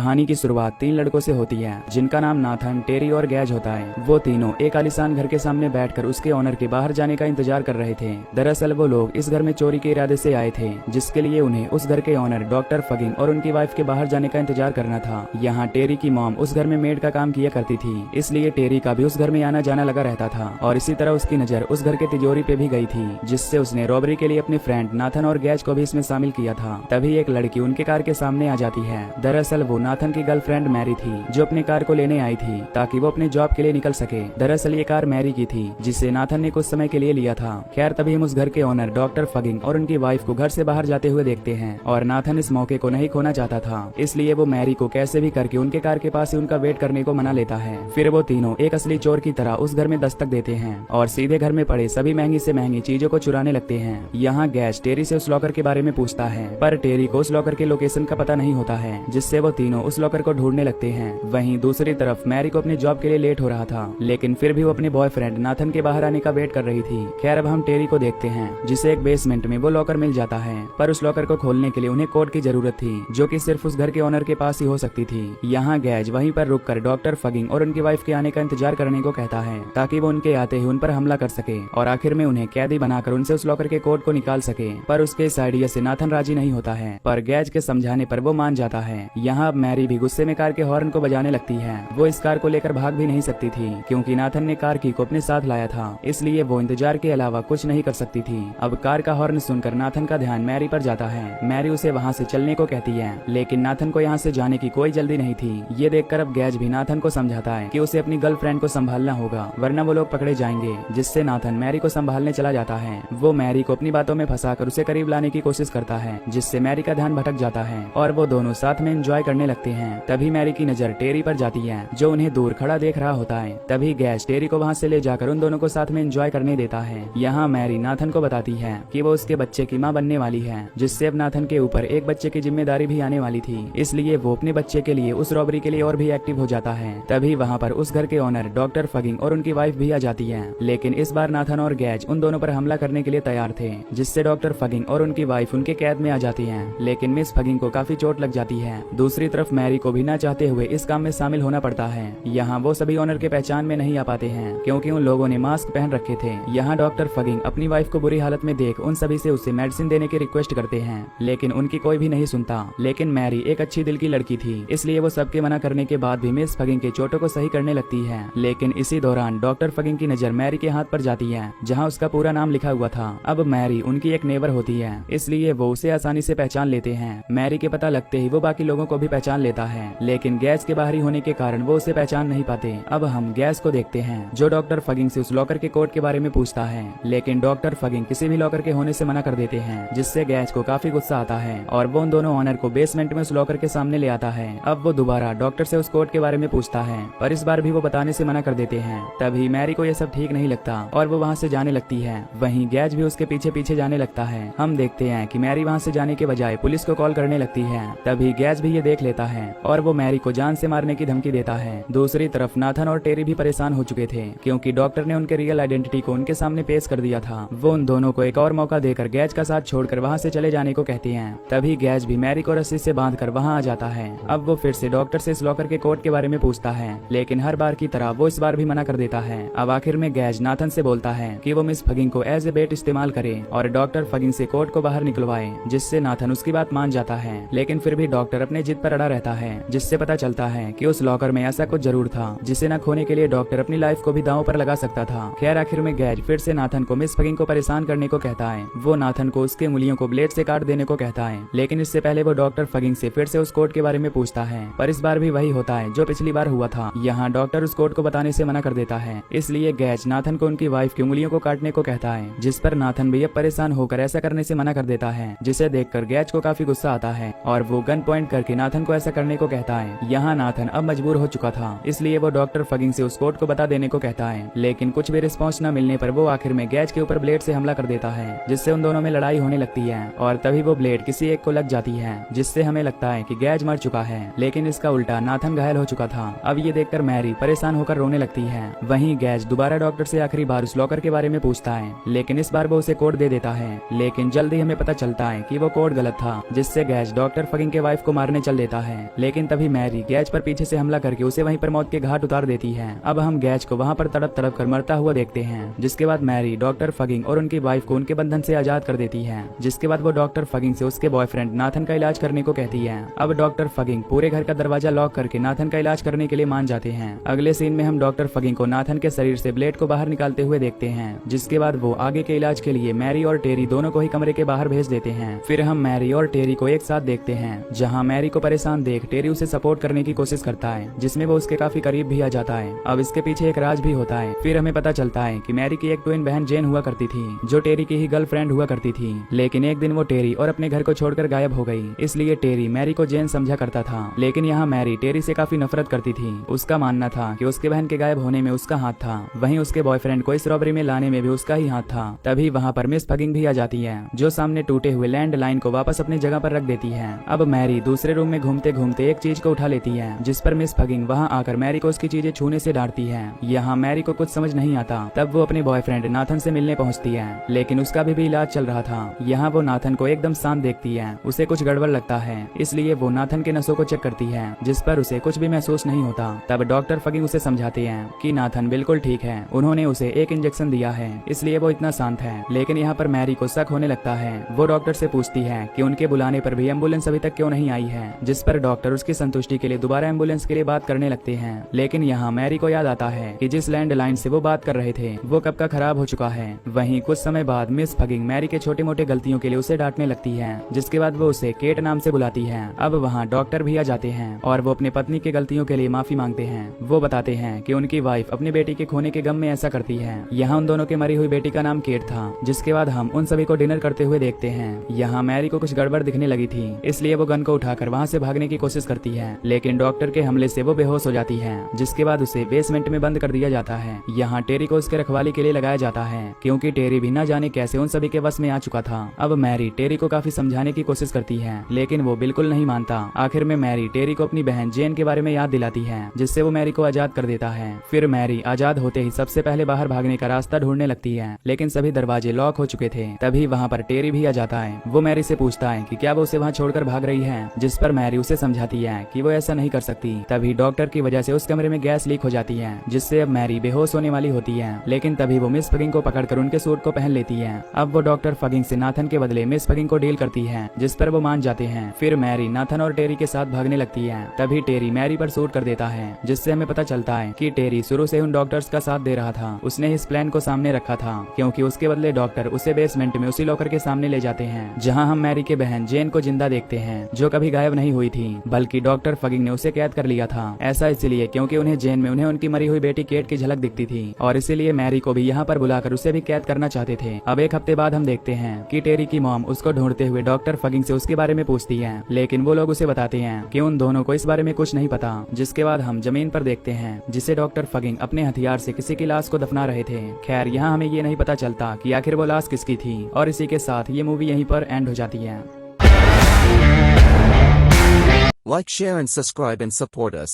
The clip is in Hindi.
कहानी की शुरुआत 3 लड़कों से होती है जिनका नाम नाथन, टेरी और गैज होता है। वो तीनों एक आलीशान घर के सामने बैठकर उसके ओनर के बाहर जाने का इंतजार कर रहे थे। दरअसल वो लोग इस घर में चोरी के इरादे से आए थे, जिसके लिए उन्हें उस घर के ओनर डॉक्टर फगिंग और उनकी वाइफ के बाहर जाने का इंतजार करना था। यहाँ टेरी की मॉम उस घर में मेड का काम किया करती थी, इसलिए टेरी का भी उस घर में आना जाना लगा रहता था। और इसी तरह उसकी नजर उस घर के तिजोरी पे भी गई थी, जिससे उसने रॉबरी के लिए अपने फ्रेंड नाथन और गैज को भी इसमें शामिल किया था। तभी एक लड़की उनके कार के सामने आ जाती है। दरअसल वो नाथन की गर्लफ्रेंड मैरी थी, जो अपने कार को लेने आई थी ताकि वो अपने जॉब के लिए निकल सके। दरअसल ये कार मैरी की थी, जिसे नाथन ने कुछ समय के लिए लिया था। खैर तभी हम उस घर के ओनर डॉक्टर फगिंग और उनकी वाइफ को घर से बाहर जाते हुए देखते हैं, और नाथन इस मौके को नहीं खोना चाहता था, इसलिए वो मैरी को कैसे भी करके उनके कार के पास ही उनका वेट करने को मना लेता है। फिर वो तीनों एक असली चोर की तरह उस घर में दस्तक देते हैं और सीधे घर में पड़े सभी महंगी से महंगी चीजों को चुराने लगते हैं। यहाँ गैज टेरी से उस लॉकर के बारे में पूछता है, पर टेरी को उस लॉकर के लोकेशन का पता नहीं होता है, जिससे वो तीनों उस लॉकर को ढूंढने लगते हैं। वहीं दूसरी तरफ मैरी को अपने जॉब के लिए लेट हो रहा था, लेकिन फिर भी वो अपने बॉयफ्रेंड नाथन के बाहर आने का वेट कर रही थी। खैर अब हम टेरी को देखते हैं, जिसे एक बेसमेंट में वो लॉकर मिल जाता है, पर उस लॉकर को खोलने के लिए उन्हें कोड की जरूरत थी, जो कि सिर्फ उस घर के ओनर के पास ही हो सकती थी। यहाँ गैज वहीं पर रुककर डॉक्टर फगिंग और उनकी वाइफ के आने का इंतजार करने को कहता है, ताकि वो उनके आते ही उन पर हमला कर सके और आखिर में उन्हें कैदी बनाकर उनसे उस लॉकर के कोड को निकाल सके। पर उसके इस आइडिया से नाथन राजी नहीं होता है, पर गैज के समझाने पर वो मान जाता है। यहाँ अब मैरी भी गुस्से में कार के हॉर्न को बजाने लगती है। वो इस कार को लेकर भाग भी नहीं सकती थी, क्योंकि नाथन ने कार की को अपने साथ लाया था, इसलिए वो इंतजार के अलावा कुछ नहीं कर सकती थी। अब कार का हॉर्न सुनकर नाथन का ध्यान मैरी पर जाता है। मैरी उसे वहाँ से चलने को कहती है, लेकिन नाथन को यहाँ से जाने की कोई जल्दी नहीं थी। ये देखकर अब गैज भी नाथन को समझाता है कि उसे अपनी गर्लफ्रेंड को संभालना होगा, वरना वो लोग पकड़े जाएंगे, जिससे नाथन मैरी को संभालने चला जाता है। वो मैरी को अपनी बातों में फंसाकर उसे करीब लाने की कोशिश करता है, जिससे मैरी का ध्यान भटक जाता है और वो दोनों साथ में एंजॉय करने लगते हैं। तभी मैरी की नजर टेरी पर जाती है, जो उन्हें दूर खड़ा देख रहा होता है। तभी गैज टेरी को वहाँ से ले जाकर उन दोनों को साथ में एंजॉय करने देता है। यहाँ मैरी नाथन को बताती है कि वो उसके बच्चे की माँ बनने वाली है, जिससे अब नाथन के ऊपर एक बच्चे की जिम्मेदारी भी आने वाली थी, इसलिए वो अपने बच्चे के लिए उस रॉबरी के लिए और भी एक्टिव हो जाता है। तभी वहाँ पर उस घर के ओनर डॉक्टर फगिंग और उनकी वाइफ भी आ जाती है, लेकिन इस बार नाथन और गैज उन दोनों पर हमला करने के लिए तैयार थे, जिससे डॉक्टर फगिंग और उनकी वाइफ उनके कैद में आ जाती हैं। लेकिन मिस फगिंग को काफी चोट लग जाती है। दूसरी तरफ मैरी को भी ना चाहते हुए इस काम में शामिल होना पड़ता है। यहाँ वो सभी ओनर के पहचान में नहीं आ पाते हैं, क्योंकि उन लोगों ने मास्क पहन रखे थे। यहाँ डॉक्टर फगिंग अपनी वाइफ को बुरी हालत में देख उन सभी से उसे मेडिसिन देने की रिक्वेस्ट करते हैं, लेकिन उनकी कोई भी नहीं सुनता। लेकिन मैरी एक अच्छी दिल की लड़की थी, इसलिए वो सबके मना करने के बाद भी मिस फगिंग के चोटों को सही करने लगती है। लेकिन इसी दौरान डॉक्टर फगिंग की नजर मैरी के हाथ पर जाती है, जहाँ उसका पूरा नाम लिखा हुआ था। अब मैरी उनकी एक नेबर होती है, इसलिए वो उसे आसानी से पहचान लेते हैं। मैरी के पता लगते ही वो बाकी लोगों को भी पहचान लेता है, लेकिन गैस के बाहरी होने के कारण वो उसे पहचान नहीं पाते। अब हम गैस को देखते हैं, जो डॉक्टर फगिंग से उस लॉकर के कोड के बारे में पूछता है, लेकिन डॉक्टर फगिंग किसी भी लॉकर के होने से मना कर देते हैं, जिससे गैस को काफी गुस्सा आता है और वो उन दोनों ऑनर को बेसमेंट में उस लॉकर के सामने ले आता है। अब वो दोबारा डॉक्टर से उस कोड के बारे में पूछता है, पर इस बार भी वो बताने से मना कर देते हैं। तभी मैरी को यह सब ठीक नहीं लगता और वो वहाँ से जाने लगती है। वहीं गैज भी उसके पीछे पीछे जाने लगता है। हम देखते हैं कि मैरी वहाँ से जाने के बजाय पुलिस को कॉल करने लगती है। तभी गैज भी ये देख लेता है और वो मैरी को जान से मारने की धमकी देता है। दूसरी तरफ नाथन और टेरी भी परेशान हो चुके थे, क्योंकि डॉक्टर ने उनके रियल आइडेंटिटी को उनके सामने पेश कर दिया था। वो उन दोनों को एक और मौका देकर गैज का साथ छोड़कर वहाँ से चले जाने को कहते हैं। तभी गैज भी मैरी को रस्सी से बांधकर वहाँ आ जाता है। अब वो फिर से डॉक्टर से इस लॉकर के कोड के बारे में पूछता है, लेकिन हर बार की तरह वो इस बार भी मना कर देता है। अब आखिर में गैज नाथन से बोलता है कि वो मिस फगिंग को एज ए बेट इस्तेमाल करे और डॉक्टर फगिंग से कोड को बाहर निकलवाए, जिससे नाथन उसकी बात मान जाता है। लेकिन फिर भी डॉक्टर अपने जिद पर अड़ा रहता है, जिससे पता चलता है कि उस लॉकर में ऐसा कुछ जरूर था, जिसे न खोने के लिए डॉक्टर अपनी लाइफ को भी दांव पर लगा सकता था। खैर आखिर में गैज फिर से नाथन को मिस फगिंग को परेशान करने को कहता है। वो नाथन को उसके उंगलियों को ब्लेड से काट देने को कहता है, लेकिन इससे पहले वो डॉक्टर फगिंग से फिर से उस कोड के बारे में पूछता है, पर इस बार भी वही होता है जो पिछली बार हुआ था। यहाँ डॉक्टर उस कोड को बताने से मना कर देता है, इसलिए गैज नाथन को उनकी वाइफ की उंगलियों को काटने को कहता है, जिस पर नाथन भी अब परेशान होकर ऐसा करने से मना कर देता है, जिसे देखकर गैज को काफी गुस्सा आता है और वो गन पॉइंट करके नाथन को ऐसा करने को कहता है। यहाँ नाथन अब मजबूर हो चुका था, इसलिए वो डॉक्टर फगिंग से उस कोड को बता देने को कहता है, लेकिन कुछ भी रिस्पॉन्स न मिलने पर वो आखिर में गैज के ऊपर ब्लेड से हमला कर देता है, जिससे उन दोनों में लड़ाई होने लगती है। और तभी वो ब्लेड किसी एक को लग जाती है, जिससे हमें लगता है कि गैज मर चुका है, लेकिन इसका उल्टा नाथन घायल हो चुका था। अब ये देखकर मैरी परेशान होकर रोने लगती है। वहीं गैज दोबारा डॉक्टर से आखिरी बार उस लॉकर के बारे में पूछता है, लेकिन इस बार वो उसे कोड दे देता है। लेकिन जल्दी हमें पता चलता है कि वो कोड गलत था, जिससे गैज डॉक्टर फगिंग के वाइफ को मारने चल देता है। है, लेकिन तभी मैरी गैज पर पीछे से हमला करके उसे वहीं पर मौत के घाट उतार देती है। अब हम गैज को वहाँ पर तड़प तड़प कर मरता हुआ देखते हैं, जिसके बाद मैरी डॉक्टर फगिंग और उनकी वाइफ को उनके बंधन से आजाद कर देती है। जिसके बाद वो डॉक्टर फगिंग से उसके बॉयफ्रेंड नाथन का इलाज करने को कहती है। अब डॉक्टर फगिंग पूरे घर का दरवाजा लॉक करके नाथन का इलाज करने के लिए मान जाते हैं। अगले सीन में हम डॉक्टर फगिंग को नाथन के शरीर से ब्लेड को बाहर निकालते हुए देखते हैं, जिसके बाद वो आगे के इलाज के लिए मैरी और टेरी दोनों को ही कमरे के बाहर भेज देते हैं। फिर हम मैरी और टेरी को एक साथ देखते हैं, जहाँ मैरी को परेशान देख टेरी उसे सपोर्ट करने की कोशिश करता है, जिसमें वो उसके काफी करीब भी आ जाता है। अब इसके पीछे एक राज भी होता है। फिर हमें पता चलता है कि मैरी की एक ट्विन बहन जेन हुआ करती थी, जो टेरी की ही गर्लफ्रेंड हुआ करती थी, लेकिन एक दिन वो टेरी और अपने घर को छोड़कर गायब हो गई। इसलिए टेरी मैरी को जेन समझा करता था, लेकिन यहाँ मैरी टेरी से काफी नफरत करती थी। उसका मानना था कि उसके बहन के गायब होने में उसका हाथ था, वहीं उसके बॉयफ्रेंड को इस रॉबरी में लाने में भी उसका ही हाथ था। तभी वहाँ पर मिस फगिंग भी आ जाती है, जो सामने टूटे हुए लैंडलाइन को वापस अपनी जगह पर रख देती है। अब मैरी दूसरे रूम में घूमते घूमते एक चीज को उठा लेती है, जिस पर मिस फगिंग वहाँ आकर मैरी को उसकी चीजें छूने से डांटती है। यहाँ मैरी को कुछ समझ नहीं आता। तब वो अपने बॉयफ्रेंड नाथन से मिलने पहुँचती है, लेकिन उसका भी इलाज चल रहा था। यहाँ वो नाथन को एकदम शांत देखती है, उसे कुछ गड़बड़ लगता है, इसलिए वो नाथन के नसों को चेक करती है, जिस पर उसे कुछ भी महसूस नहीं होता। तब डॉक्टर फगिंग उसे समझाते हैं कि नाथन बिल्कुल ठीक है, उन्होंने उसे एक इंजेक्शन दिया है, इसलिए वो इतना शांत है। लेकिन यहाँ पर मैरी को शक होने लगता है। वो डॉक्टर से पूछती है कि उनके बुलाने पर भी एम्बुलेंस अभी तक क्यों नहीं आई है, जिस पर डॉक्टर उसकी संतुष्टि के लिए दोबारा एम्बुलेंस के लिए बात करने लगते हैं। लेकिन यहाँ मैरी को याद आता है कि जिस लैंडलाइन से वो बात कर रहे थे वो कब का खराब हो चुका है। वहीं कुछ समय बाद मिस फगिंग मैरी के छोटे मोटे गलतियों के लिए उसे डांटने लगती है, जिसके बाद वो उसे केट नाम से बुलाती है। अब वहाँ डॉक्टर भी आ जाते हैं और वो अपने पत्नी की गलतियों के लिए माफी मांगते हैं। वो बताते हैं कि उनकी वाइफ अपनी बेटी के खोने के गम में ऐसा करती है। यहाँ उन दोनों के मरी हुई बेटी का नाम केट था। जिसके बाद हम उन सभी को डिनर करते हुए देखते हैं। यहाँ मैरी को कुछ गड़बड़ दिखने लगी थी, इसलिए वो गन को उठाकर वहाँ से भागने की कोशिश करती है, लेकिन डॉक्टर के हमले से वो बेहोश हो जाती है। जिसके बाद उसे बेसमेंट में बंद कर दिया जाता है। यहाँ टेरी को उसके रखवाली के लिए लगाया जाता है, क्योंकि टेरी भी न जाने कैसे उन सभी के वश में आ चुका था। अब मैरी टेरी को काफी समझाने की कोशिश करती है, लेकिन वो बिल्कुल नहीं मानता। आखिर में मैरी टेरी को अपनी बहन जेन के बारे में याद दिलाती है, जिससे वो मैरी को आजाद कर देता है। फिर मैरी आजाद होते ही सबसे पहले बाहर भागने का रास्ता ढूंढने लगती है, लेकिन सभी दरवाजे लॉक हो चुके थे। तभी वहाँ पर टेरी भी आ जाता है। वो मैरी से पूछता है कि क्या वो उसे वहाँ छोड़कर भाग रही है, जिस पर मैरी उसे समझाती है कि वो ऐसा नहीं कर सकती। तभी डॉक्टर की वजह से उस कमरे में गैस लीक हो जाती है, जिससे अब मैरी बेहोश होने वाली होती है। लेकिन तभी वो मिस फगिंग को पकड़कर उनके सूट को पहन लेती है। अब वो डॉक्टर फगिंग से नाथन के बदले मिस फगिंग को डील करती है, जिस पर वो मान जाते हैं। फिर मैरी नाथन और टेरी के साथ भागने लगती है। तभी टेरी मैरी पर सूट कर देता है, जिससे हमें पता चलता है कि टेरी शुरू से उन डॉक्टर्स का साथ दे रहा था। उसने इस प्लान को सामने रखा था, क्योंकि उसके बदले डॉक्टर उसे बेसमेंट में उसी लॉकर के सामने ले जाते हैं, जहाँ हम मैरी के बहन जेन को जिंदा देखते हैं, जो कभी गायब नहीं हुई थी, बल्कि डॉक्टर फगिंग ने उसे कैद कर लिया था। ऐसा इसलिए क्योंकि उन्हें जेन में उन्हें उनकी मरी हुई बेटी केट की झलक दिखती थी, और इसीलिए मैरी को भी यहाँ पर बुलाकर उसे भी कैद करना चाहते थे। अब एक हफ्ते बाद हम देखते हैं कि टेरी की मॉम उसको ढूंढते हुए डॉक्टर फगिंग से उसके बारे में पूछती है, लेकिन वो लोग उसे बताते हैं कि उन दोनों को इस बारे में कुछ नहीं पता। जिसके बाद हम जमीन पर देखते हैं, जिसे डॉक्टर फगिंग अपने हथियार से किसी की लाश को दफना रहे थे। खैर यहाँ हमें ये नहीं पता चलता कि आखिर वो लाश किसकी थी, और इसी के साथ ये मूवी यहीं पर एंड हो जाती है। Like, share and subscribe and support us.